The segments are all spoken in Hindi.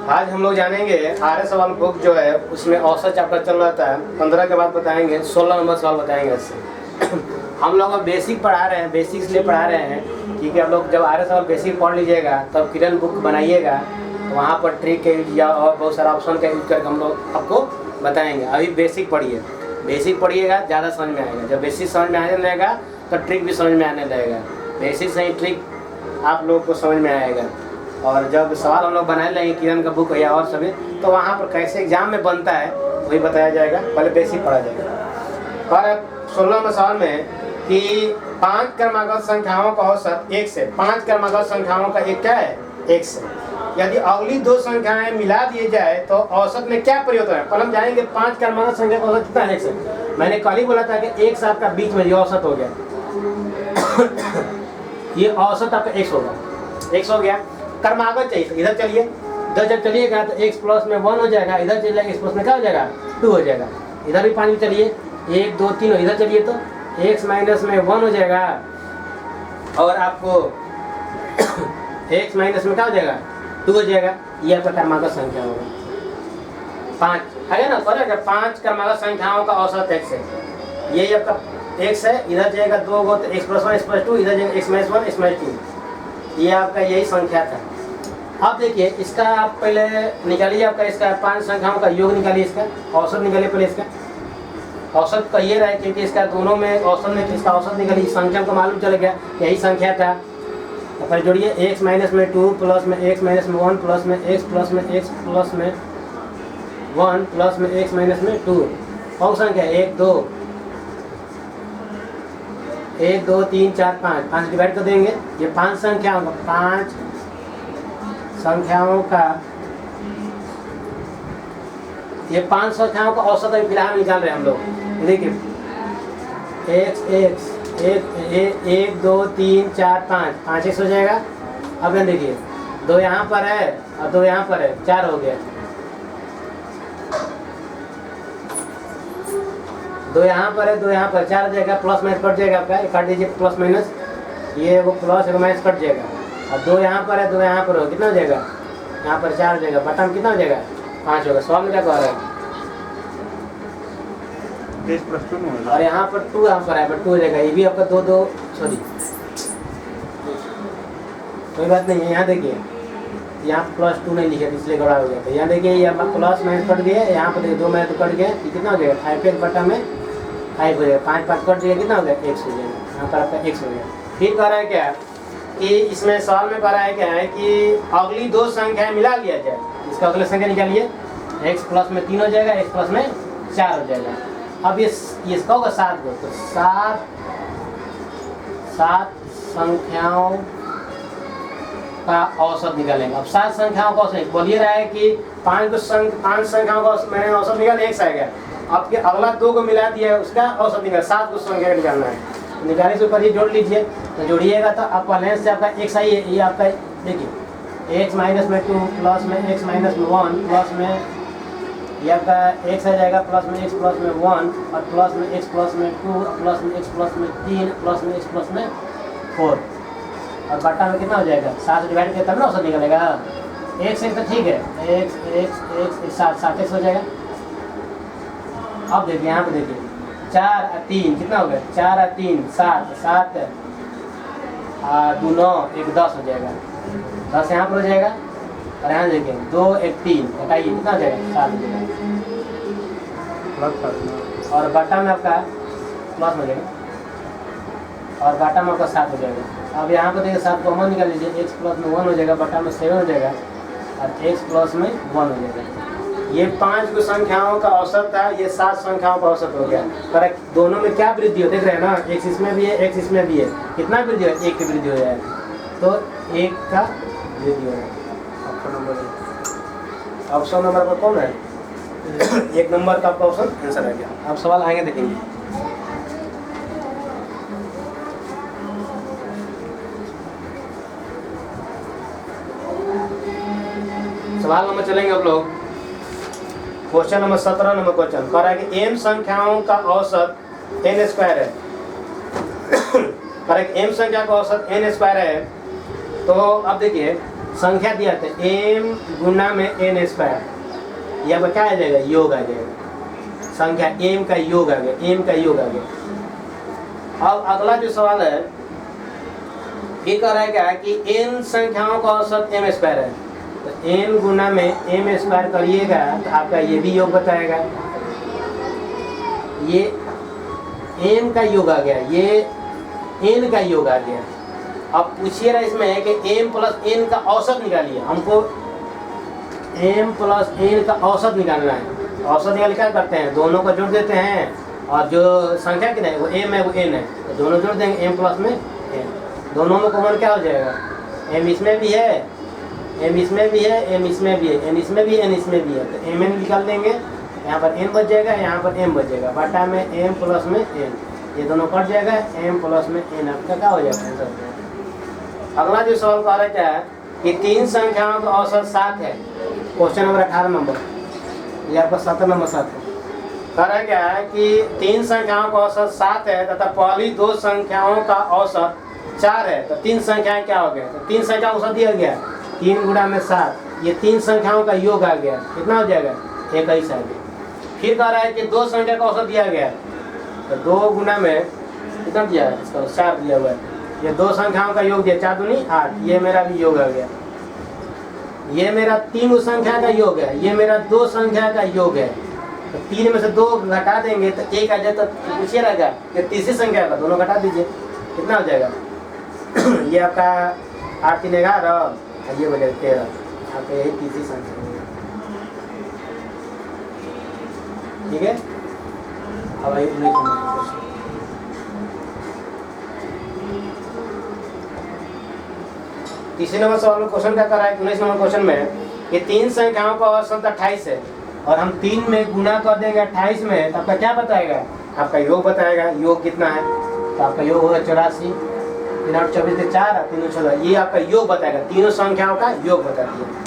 आज हम लोग जानेंगे आर्य सवाल बुक जो है उसमें औसत चैप्टर चल रहा है 15 के बाद बताएंगे 16 नंबर सवाल बताएंगे इससे। हम लोग अब बेसिक पढ़ा रहे हैं, बेसिक इसलिए पढ़ा रहे हैं क्योंकि आप लोग जब आर्य सवाल बेसिक पढ़ लीजिएगा तब किरण बुक बनाइएगा तो वहाँ पर ट्रिक के या और बहुत सारा ऑप्शन का यूज करके हम लोग आपको बताएंगे। अभी बेसिक पढ़िए, बेसिक पढ़िएगा ज़्यादा समझ में आएगा। जब बेसिक समझ में आने लगेगा तो ट्रिक भी समझ में आने लगेगा। बेसिक से ही ट्रिक आप लोगों को समझ में आएगा। और जब सवाल हम लोग बनाए लेंगे किरण का बुक या और सभी तो वहाँ पर कैसे एग्जाम में बनता है वही बताया जाएगा, पहले बेसिक पढ़ा जाएगा। और अब 16वें सवाल में कि 5 क्रमागत संख्याओं का औसत 1 से 5 क्रमागत संख्याओं का एक क्या है 1 से यदि अगली दो संख्याएं मिला दिए जाए तो औसत में क्या परिवर्तन है। कल हम जाएंगे 5 क्रमागत संख्या का औसत कितना है 1 से। मैंने कल ही बोला था कि 1 से आपका बीच में ये औसत हो गया ये औसत आपका 1 होगा, 1 हो गया। क्रमागत चाहिए तो इधर चलिए, इधर जब चलिएगा तो x प्लस में 1 हो जाएगा, इधर चलिएगा x प्लस में क्या हो जाएगा 2 हो जाएगा। इधर भी 5 चलिए 1 2 3 इधर चलिए तो x माइनस में 1 हो जाएगा और आपको x माइनस में क्या हो जाएगा 2 हो जाएगा। ये आपका क्रमागत संख्या होगा 5 है ना, करेक्ट। 5 क्रमागत संख्याओं का औसत x है, यही आपका x है। इधर जाएगा 2 गो तो x प्लस 1 x प्लस 2, इधर जाएगा x माइनस 1 x माइनस 2, ये आपका यही संख्या था। अब देखिए इसका आप पहले निकालिए, आपका इसका 5 संख्याओं का योग निकालिए, इसका औसत निकालिए। पहले इसका औसत का ये रहा क्योंकि इसका दोनों में औसत में इसका औसत निकालिए, संख्या को मालूम चल गया यही संख्या था। तो पहले जोड़िए x माइनस में 2 प्लस में x माइनस में 1 प्लस में x प्लस में x प्लस में 1 प्लस में x माइनस में 2 कौन संख्या 1 2 1 2 3 4 5 5 डिवाइड कर देंगे। ये 5 संख्याओं का 5 संख्याओं का ये 5 संख्याओं का औसत अभी फिलहाल निकाल रहे हैं हम लोग। देखिए x 1 2 3 4 5 5 x हो जाएगा। अब यहाँ देखिए 2 यहाँ पर है और 2 यहाँ पर है 4 हो गया। 2 यहाँ पर है 2 यहाँ पर 4 हो जाएगा। प्लस माइनस कट जाएगा आपका, काट दीजिए प्लस माइनस, ये वो प्लस और माइनस कट जाएगा। और 2 यहाँ पर है 2 यहाँ पर हो कितना हो जाएगा, यहाँ पर 4 हो जाएगा। बटा में कितना हो जाएगा 5 होगा। सवाल में क्या कह रहा है और यहाँ पर 2 यहाँ पर है 2 हो जाएगा। ये भी आपका 2 2 सॉरी कोई बात नहीं है। यहाँ देखिए यहाँ प्लस 2 नहीं लिखे इसलिए गड़ा हो गया था। यहाँ देखिए ये प्लस माइनस कट गया, यहाँ पर देखिए 2 माइनस तो कट गया, ये कितना हो जाएगा 5 1 बटा में 5 हो जाएगा। 5 5 कट जाएगा कितना हो गया x हो जाएगा। यहाँ पर आपका x हो गया। फिर कह रहा है क्या कि इसमें सवाल में कह रहा है क्या है कि अगली दो संख्याएं मिला लिया जाए। इसका अगला संख्या निकालिए, x प्लस में 3 हो जाएगा, x प्लस में 4 हो जाएगा। अब ये इसका होगा 7 को, तो 7 संख्याओं का औसत निकालेंगे। अब 7 संख्याओं का औसत बोलिए रहा है कि 5 संख्याओं का मैंने औसत निकाला x आएगा। अब के अगला 2 को मिला दिया उसका औसत निकाल 7 को संख्या का निकालना है। निकालने से ऊपर ये जोड़ लीजिए, तो जोड़िएगा तो आपका लेंस से आपका x आई है। ये आपका देखिए x माइनस में 2 प्लस में x माइनस में 1 प्लस में ये आपका x आ जाएगा प्लस में x प्लस में 1 और प्लस में x प्लस में 2 प्लस में x प्लस में 3 प्लस में x प्लस में 4 और बटा में कितना हो जाएगा 7 डिवाइड किया तब ना औसत निकलेगा। x तो ठीक है x 7 हो जाएगा। अब देखिए यहाँ पे देखिए 4 और 3 कितना हो गया 4 और 3 7 7 2 9 1 10 हो जाएगा। 10 यहाँ पर हो जाएगा और यहाँ देखिए 2 1 3 घटाइए कितना हो जाएगा 7 हो जाएगा। और बटा में आपका प्लस हो जाएगा और बटा में आपका 7 हो जाएगा। अब यहाँ पर देखिए 7 कॉमन निकाल लीजिए, x प्लस में 1 हो जाएगा, बटा में 7 हो जाएगा और x प्लस में 1 हो जाएगा। ये 5 संख्याओं का औसत था, ये 7 संख्याओं का औसत हो गया। करेक्ट। दोनों में क्या वृद्धि हो देख रहे हैं ना, x इसमें भी है x इसमें भी है। कितना वृद्धि हो 1 की वृद्धि हो जाएगा, तो 1 का वृद्धि हो जाएगा। ऑप्शन नंबर पर कौन है 1 नंबर का आपका ऑप्शन आंसर है क्या। अब सवाल आएंगे देखेंगे। सवाल नंबर चलेंगे आप लोग। क्वेश्चन नंबर 17 नंबर क्वेश्चन कह रहा है कि m संख्याओं का औसत n स्क्वायर है। कह रहा है कि m संख्या का औसत n स्क्वायर है। तो अब देखिए संख्या दिया था m गुना में n स्क्वायर, ये अब क्या आ जाएगा, योग आ जाएगा, संख्या m का योग आ गया, m का योग आ गया। अब अगला जो सवाल है ये कह रहा है क्या कि n संख्याओं का औसत m स्क्वायर है, तो n गुना में m स्क्वायर करिएगा तो आपका ये भी योग बताएगा, ये m का योग आ गया, ये n का योग आ गया। अब पूछिएगा इसमें है कि m प्लस n का औसत निकालिए, हमको m प्लस n का औसत निकालना है। औसत निकाल क्या करते हैं, दोनों को जोड़ देते हैं और जो संख्या कितना है वो m है वो n है, तो दोनों जोड़ देंगे m प्लस में n, दोनों में कॉमन क्या हो जाएगा, m इसमें भी है, m इसमें भी है, m इसमें भी है, n इसमें भी है, n इसमें भी है, तो m n निकाल देंगे, यहाँ पर n बच जाएगा, यहाँ पर m बच जाएगा, बटा में m प्लस में n, ये दोनों कट जाएगा, m प्लस में n आपका क्या हो जाएगा आंसर। अगला जो सवाल कह रहा है क्या है कि तीन संख्याओं का औसत 7 है, क्वेश्चन नंबर 18 नंबर, ये आपका 17 नंबर 7 है। कह रहा है क्या है कि तीन संख्याओं का औसत 7 है तथा पहली दो संख्याओं का औसत 4 है, तो तीन संख्याएं क्या हो गया, तो तीन संख्या औसत दिया गया 3 गुना में 7, ये तीन संख्याओं का योग आ गया, कितना हो जाएगा 21 आ गया। फिर कह रहा है कि दो संख्या का औसत दिया गया, तो 2 गुना में कितना दिया है, इसका 4 दिया हुआ है, ये दो संख्याओं का योग दिया 4 दूनी 8, ये मेरा भी योग आ गया, ये मेरा तीन संख्या का योग है, ये मेरा दो संख्या का योग है, तो 3 में से 2 घटा देंगे तो 1 आ जाए, तो पूछिए रहेगा कि तीसरी संख्या का दोनों घटा दीजिए, कितना हो जाएगा ये आपका 8 3 11, ये हो जाएगा 13, आपका यही तीसरी संख्या, ठीक है। अब आइए 19 नंबर क्वेश्चन, तीसरे नंबर सवाल में क्वेश्चन क्या कर रहा है, 19 नंबर क्वेश्चन में कि तीन संख्याओं का औसत 28 है और हम 3 में गुना कर देंगे 28 में, तो आपका क्या बताएगा, आपका योग बताएगा, योग कितना है, तो आपका योग होगा 84, 3 8 24 के 4 3 16, ये आपका योग बताएगा, तीनों संख्याओं का योग बताती है।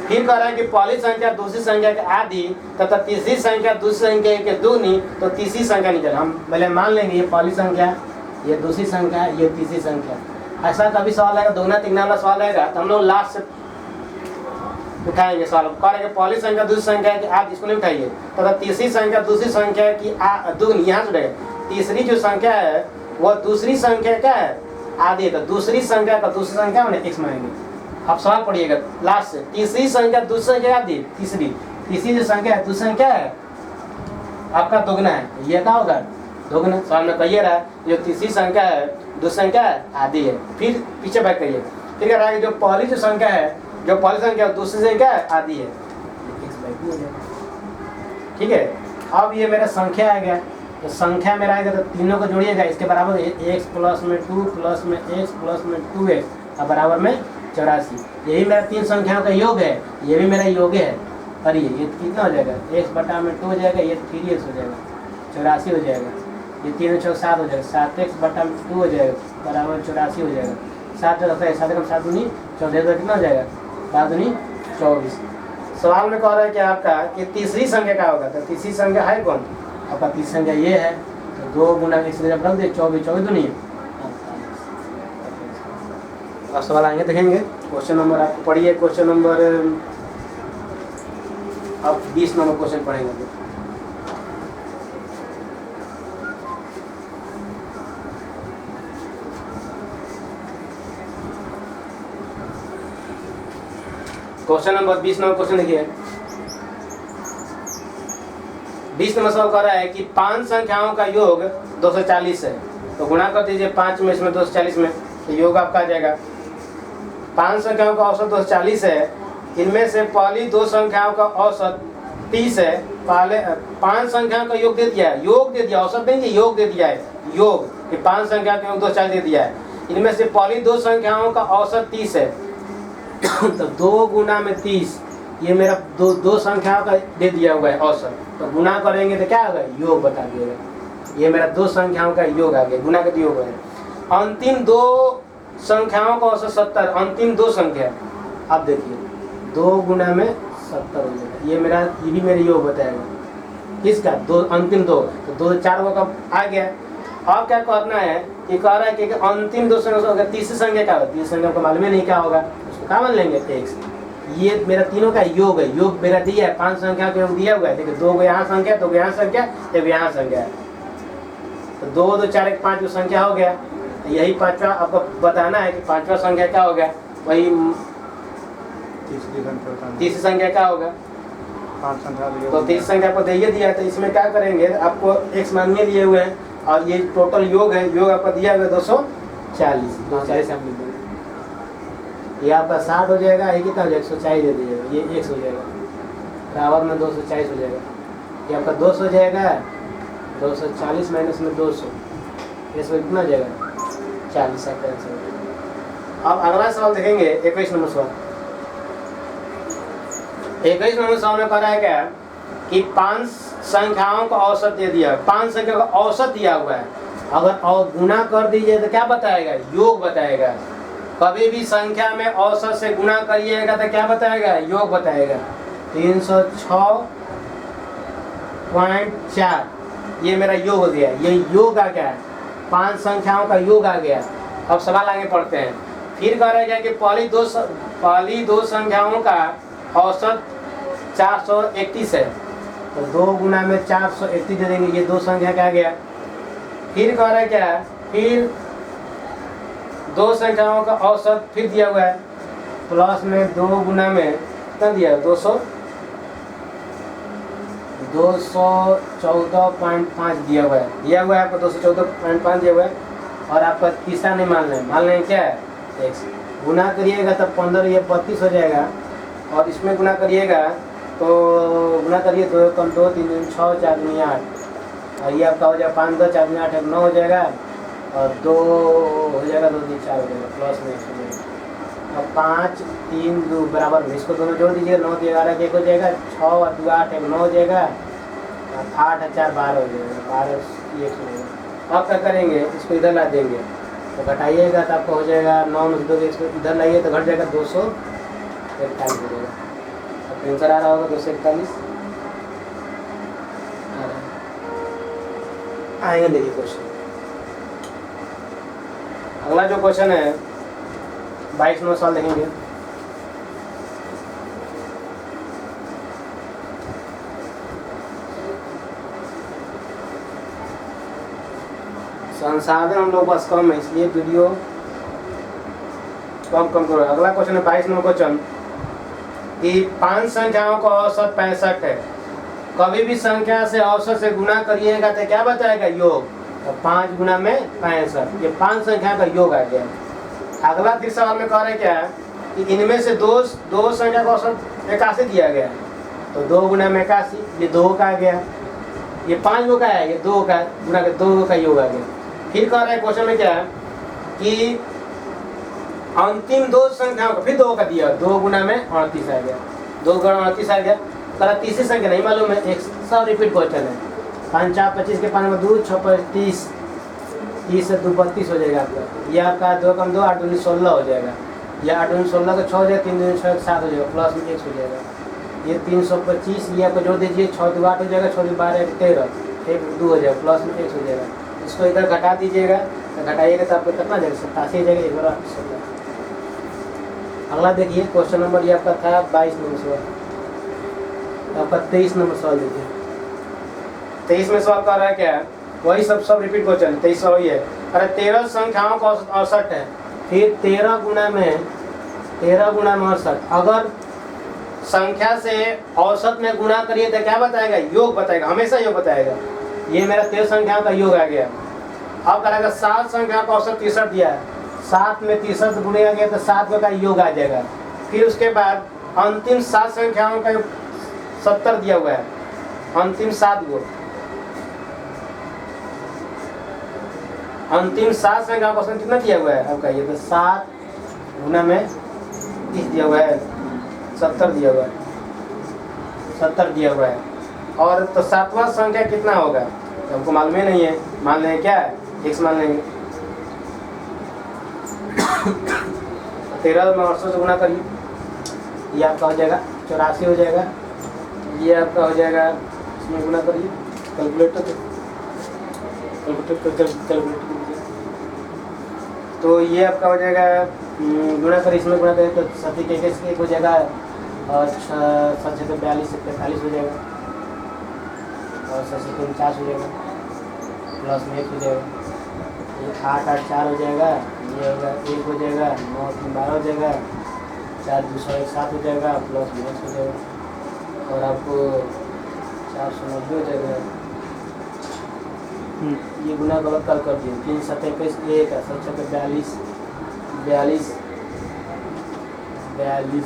फिर कह रहा है कि पहली संख्या दूसरी संख्या के आधी तथा तीसरी संख्या दूसरी संख्या के दूनी, तो तीसरी संख्या निकल, हम पहले मान लेंगे ये पहली संख्या, ये दूसरी संख्या, ये तीसरी संख्या। ऐसा कभी सवाल आएगा दोगुना तिगुना वाला सवाल आएगा तो हम लोग लास्ट से उठाएंगे सवाल, कह रहे हैं पहली संख्या दूसरी संख्या की आप इसको नहीं उठाइए, तथा तीसरी संख्या दूसरी संख्या की दुगनी, यहाँ से तीसरी जो संख्या है वह दूसरी संख्या क्या है आधी है, तो दूसरी संख्या का दूसरी संख्या मैंने x मानेंगे। अब सवाल पढ़िएगा लास्ट से, तीसरी संख्या दूसरी संख्या आधी, तीसरी जो संख्या है दूसरी संख्या है आपका दोगुना है, ये क्या होगा दोगुना, सवाल में कहिए रहा जो तीसरी संख्या है दूसरी संख्या आधी है, फिर पीछे बैक करिए, फिर कह रहा है जो पहली जो संख्या है, जो पहली संख्या दूसरी संख्या आधी है, ठीक है। अब ये मेरा संख्या आ गया, तो संख्या मेरा आएगा तो तीनों को जोड़िएगा, इसके बराबर x प्लस में 2 प्लस में x प्लस में 2x और बराबर में 84, यही मेरा तीन संख्याओं का योग है, ये भी मेरा योग है, और ये कितना हो जाएगा x बटा में 2 हो जाएगा, ये 3x हो जाएगा, 84 हो जाएगा, ये 3 6 7 हो जाएगा, 7x बटा में 2 हो जाएगा बराबर 84 हो जाएगा, 7 रहता है 7 7 दूनी 14, कितना हो जाएगा 7 दूनी 24। सवाल में कह रहा है कि आपका कि तीसरी संख्या क्या होगा, तो तीसरी संख्या है कौन, आपका तीसरी संख्या ये है, तो 2 गुना x जब रख दे 24 24 दूनी। अब सवाल आएंगे देखेंगे, क्वेश्चन नंबर आप पढ़िए, क्वेश्चन नंबर अब 20 नंबर क्वेश्चन पढ़ेंगे। क्वेश्चन नंबर 20 नंबर क्वेश्चन देखिए, 20 नंबर सवाल कर रहा है कि 5 संख्याओं का योग 240 है, तो गुणा कर दीजिए 5 में इसमें 240 में, तो योग आपका आ जाएगा। 5 संख्याओं का औसत 240 है, इनमें से पहली दो संख्याओं का औसत 30 है, पहले 5 संख्याओं का योग दे दिया है, योग दे दिया, औसत नहीं योग दे दिया है, योग कि 5 संख्या का योग 240 दे दिया है, इनमें से पहली दो संख्याओं का औसत 30 है तो 2 गुना में 30, ये मेरा दो संख्याओं का दे दिया हुआ है औसत, तो गुना करेंगे तो क्या होगा योग बता दिएगा, ये मेरा दो संख्याओं का योग आ गया, गुना का योग है। अंतिम दो संख्याओं का औसत 70, अंतिम दो संख्या, अब देखिए 2 गुना में 70 हो जाएगा, ये मेरा ये भी मेरे योग बताएगा, किसका दो अंतिम दो, तो 2 4 का आ गया। अब क्या करना है कि कह रहा है कि अंतिम दो संख्या होगा, तीसरी संख्या क्या होगा, तीसरी संख्या को मालूम नहीं क्या होगा, उसको क्या मान लेंगे x। ये मेरा तीनों का योग है, योग मेरा दिया है 5 संख्या का योग दिया हुआ है। देखिए 2 को यहाँ संख्या, 2 को यहाँ संख्या, 1 यहाँ संख्या है, तो 2 2 4 1 5 संख्या हो गया। यही पांचवा आपको बताना है कि पांचवा संख्या क्या होगा, वही तीसरी संख्या क्या होगा, 5 संख्या तो तीसरी संख्या आपको दे दिया है। तो इसमें क्या करेंगे, आपको x मानिए लिए हुए हैं और ये टोटल योग है, योग आपको दिया हुआ है 240, 240 हम लिख देंगे। ये आपका 60 हो जाएगा, ये कितना हो जाएगा 140 दे दीजिएगा, ये x हो जाएगा, बराबर में 240 हो जाएगा। ये आपका 200 हो जाएगा, 240 माइनस में 200, इसमें कितना हो जाएगा 40 आपका आंसर। अब अगला सवाल देखेंगे 21 नंबर सवाल। 21 नंबर सवाल में कह रहा है क्या कि 5 संख्याओं का औसत दे दिया, 5 संख्या का औसत दिया हुआ है, अगर और गुना कर दीजिए तो क्या बताएगा, योग बताएगा। कभी भी संख्या में औसत से गुना करिएगा तो क्या बताएगा, योग बताएगा। 306.4 ये मेरा योग हो गया, ये योग आ गया, 5 संख्याओं का योग आ गया। अब सवाल आगे पढ़ते हैं। फिर कह रहा है कि पहली दो संख्याओं का औसत 431 है, तो 2 गुना में 431 दे देंगे, ये 2 संख्या का आ गया। फिर कह रहा है क्या, फिर 2 संख्याओं का औसत फिर दिया हुआ है, प्लस में 2 गुना में कितना दिया, 214.5 दिया हुआ है, आपको 214.5 दिया हुआ है। और आपका तीसरा नहीं मान लें क्या है, x गुना करिएगा तब 15 ये 32 हो जाएगा, और इसमें गुना करिएगा तो गुना करिए 2 कम 2 3 दूनी 6 4 दूनी 8, और ये आपका हो जाएगा 5 2 4 दूनी 8 9 हो जाएगा, और 2 हो जाएगा 2 3 4 हो जाएगा, प्लस में 1 हो जाएगा। अब 5 3 2 बराबर में इसको दोनों जोड़ दीजिए, 9 11 1 हो जाएगा, 6 और 2 8 1 9 हो जाएगा, 8 4 12 हो जाएगा, 12 1 हो जाएगा। अब क्या करेंगे, इसको इधर ला देंगे तो घटाइएगा तो आपको हो जाएगा 9 में से 2 इसको इधर लाइए तो घट जाएगा 241 हो जाएगा। अब आंसर आ रहा होगा 241 आएंगे। देखिए क्वेश्चन, अगला जो क्वेश्चन है 22 नंबर सवाल देखेंगे। संसाधन हम लोग बस कम है, इसलिए वीडियो कम करो। अगला क्वेश्चन है 22 नंबर क्वेश्चन कि 5 संख्याओं का औसत 65 है, कभी भी संख्या से औसत से गुना करिएगा तो क्या बताएगा, योग। तो 5 गुना में 65, ये 5 संख्या का योग आ गया। अगला फिर सवाल में कह रहे क्या कि इनमें से दो संख्या का औसत 81 दिया गया, तो 2 गुना में 81, ये 2 का आ गया। ये 5 गो का है, ये 2 का गुना के 2 का योग आ गया। फिर कह रहा है क्वेश्चन में क्या है कि अंतिम 2 संख्याओं का फिर 2 का दिया, 2 गुना में 38 आ गया, 2 गुना 38 आ गया। कह तीसरी संख्या नहीं मालूम है, एक सब रिपीट क्वेश्चन है। 5 4 25 के 5 में 2 6 35, 30 से 2 32 हो जाएगा आपका। ये आपका 2 कम 2 8 दूनी 16 हो जाएगा, या 8 दूनी 16 का 6 हो जाएगा, 3 दूनी 6 7 हो जाएगा, प्लस में 1 हो जाएगा। ये 325 ये आपको जोड़ दीजिए, 6 2 8 हो जाएगा, 6 2 12 13, 1 2 हो जाएगा, प्लस में 1 हो जाएगा। इसको इधर घटा दीजिएगा, तो घटाइएगा तो आपको कितना जाएगा 87 हो जाएगा, 1 बार 16। अगला देखिए क्वेश्चन नंबर ये आपका था 22 नंबर सवाल, आपका 23 नंबर सवाल देखिए। 23 में सवाल कर रहा है क्या, वही सब रिपीट क्वेश्चन 23 वही है। अरे 13 संख्याओं का औसत है, फिर 13 गुना में 68, अगर संख्या से औसत में गुणा करिए तो क्या बताएगा, योग बताएगा, हमेशा योग बताएगा। ये मेरा 13 संख्याओं का योग आ गया। अब करेगा 7 संख्या का औसत 63 दिया है, 7 में 63 गुणे आ गया तो 7 का योग आ जाएगा। फिर उसके बाद अंतिम 7 संख्याओं का 70 दिया हुआ है, अंतिम 7 गो, अंतिम 7 संख्याओं का औसत कितना दिया हुआ है आपका, ये तो 7 गुना में 30 दिया हुआ है, 70 दिया हुआ है, 70 दिया हुआ है। और तो 7वां संख्या कितना होगा तो हमको मालूम ही नहीं है, मान लेंगे क्या x मान लेंगे। 13 में 800 से गुना करिए, ये आपका हो जाएगा 84 हो जाएगा, ये आपका हो जाएगा, इसमें गुना करिए कैलकुलेटर कीजिए, तो ये आपका हो जाएगा गुणा कर इसमें गुणा करें तो 7 के एक हो जाएगा और 7 से 42 से 45 हो जाएगा और 7 से 49 हो जाएगा प्लस में 1 हो जाएगा। ये 8 8 4 हो जाएगा, ये होगा 1 हो जाएगा, 9 3 12 हो जाएगा, 4 2 1 7 हो जाएगा प्लस में 1 हो जाएगा और आपको 490 हो जाएगा। ये गुना गलत कर दिए 3 7 21 1 7 7 42 42 42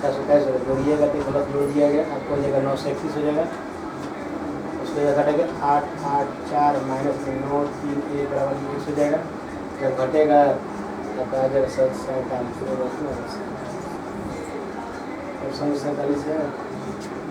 441 जोड़िएगा तो गलत जोड़ दिया गया, आपको हो जाएगा 931 हो जाएगा। उसको घटेगा 8 8 4 माइनस 9 3 1 बराबर 1 हो जाएगा। जब घटेगा तब आ जाएगा 47 है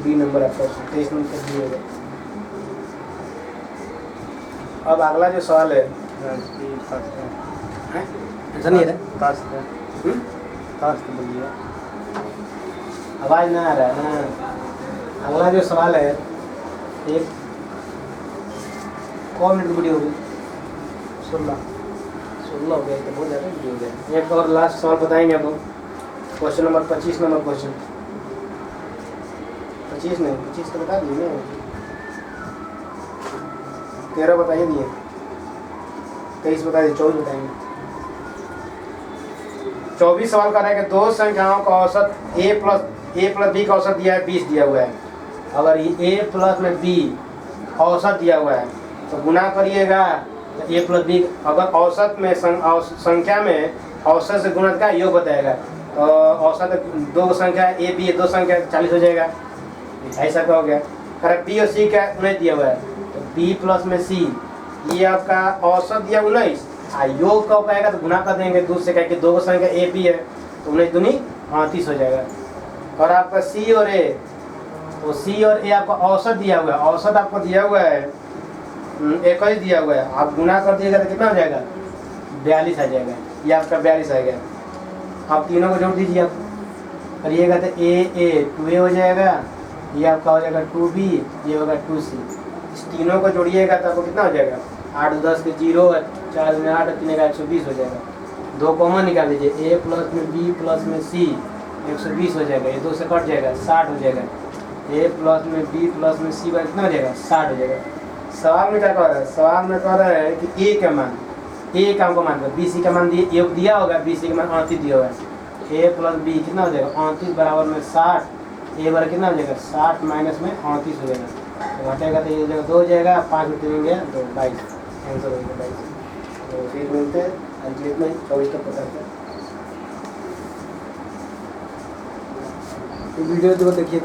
बी नंबर आपका 23 नंबर दी होगा। अब अगला जो सवाल है ऐसा नहीं है बोलिए, आवाज़ ना आ रहा है ना। अगला जो सवाल है एक कौन मिनट की वीडियो होगी 16 हो गया तो बहुत ज़्यादा वीडियो हो गया। एक और लास्ट सवाल बताएंगे हम क्वेश्चन नंबर 25 नंबर क्वेश्चन 25 नहीं 25 तो बता दिए ना 13 बताइए दिए 23 बता दिए 24 बताएंगे। 24 सवाल कर रहे हैं कि दो संख्याओं का औसत a प्लस b का औसत दिया है 20 दिया हुआ है। अगर a प्लस में b औसत दिया हुआ है तो गुना करिएगा तो a प्लस b अगर औसत में संख्या में औसत से गुणा का योग बताएगा तो औसत दो संख्या a b दो संख्या 40 हो जाएगा। ऐसा क्या हो गया करेक्ट। b और c का 19 दिया हुआ है तो b प्लस में c ये आपका औसत दिया 19 योग कब आएगा तो गुना कर देंगे दूर से कह दो संख्या ए बी है तो 19 दूनी 38 हो जाएगा। और आपका सी और ए तो सी और ए आपका औसत दिया हुआ है, औसत आपको दिया हुआ है 21 दिया हुआ है, आप गुना कर दिएगा तो कितना हो जाएगा 42 आ जाएगा। ये आपका 42 आ गया। आप तीनों को जोड़ दीजिए आप करिएगा तो ए 2a हो जाएगा, ये आपका हो जाएगा 2b, ये होगा 2c। इस तीनों को जोड़िएगा तो आपको कितना हो जाएगा 8 10 के 0 4 में 8 3 का 120 हो जाएगा। दो कॉमन निकाल लीजिए a प्लस में b प्लस में c 120 हो जाएगा, ये 2 से कट जाएगा 60 हो जाएगा। a प्लस में b प्लस में c का कितना हो जाएगा 60 हो जाएगा। सवाल में क्या कह रहा है, सवाल में कह रहा है कि a का मान a का हमको मान b c का मान योग दिया होगा, b c का मान 38 दिया हुआ है। a प्लस b कितना हो जाएगा 38 बराबर में 60, a बराबर कितना हो जाएगा 60 माइनस में 38 हो जाएगा तो घटेगा तो ये जगह 2 हो जाएगा, 5 में 3 गया तो 22 आंसर हो जाएगा 22। तो फिर मिलते हैं अंकित में 24 तक पता है। वीडियो देखिए